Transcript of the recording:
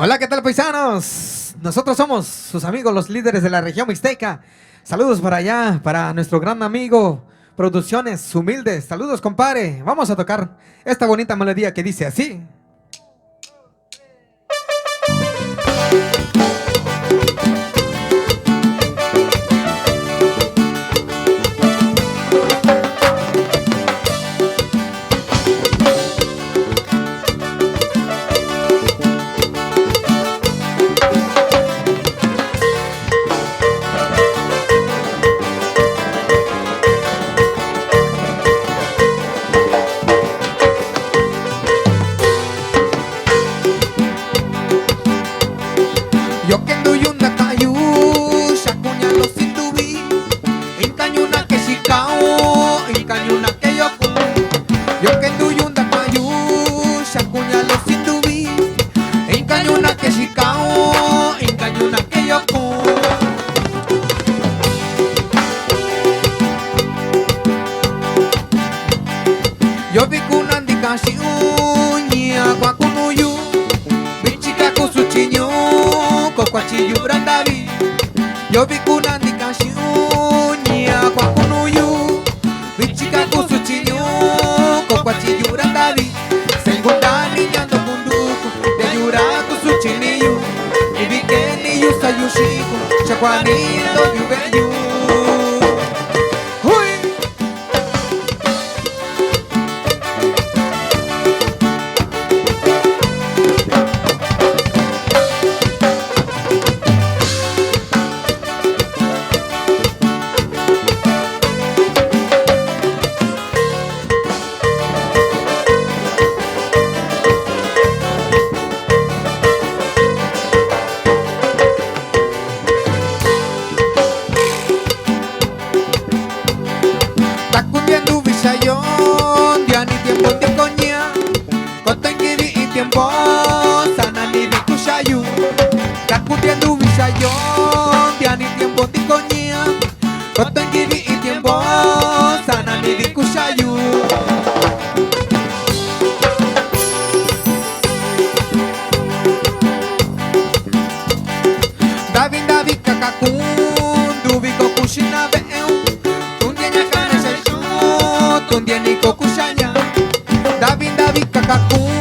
Hola, ¿qué tal, paisanos? Nosotros somos sus amigos, los líderes de la región mixteca. Saludos para allá, para nuestro gran amigo Producciones Humildes. Saludos, compadre. Vamos a tocar esta bonita melodía que dice así. Yo que doy una cayu, shakunya lo situbi, incanyuna que shikao, incanyuna que yoku. Yo que doy una cayu, shakunya lo situbi, incanyuna que shikao, incanyuna que yoku. Yo vi kunandi kashi unya kwa kunuyu, bichika kusuchinyo. Kwachiyu brandavi, yo vi kunandi kashiunya kwa kunuyu, bichika kusuchinyo, kwachiyu brandavi, sengundani nyando kunduku, de yura kusuchiniyu, ibikeni yusayushiku, chakwani do yubeyu. Takundiendo visayon, diani tiempo de coña, kotenkiri y tiempo, sana ni de kushayu. Takundiendo visayon, diani tiempo de coña, kotenkiri y tiempo, sana ni de kushayu. David David kakakun, dubiko kushina be'eu. Tundiani kokushanya, David David kakakun.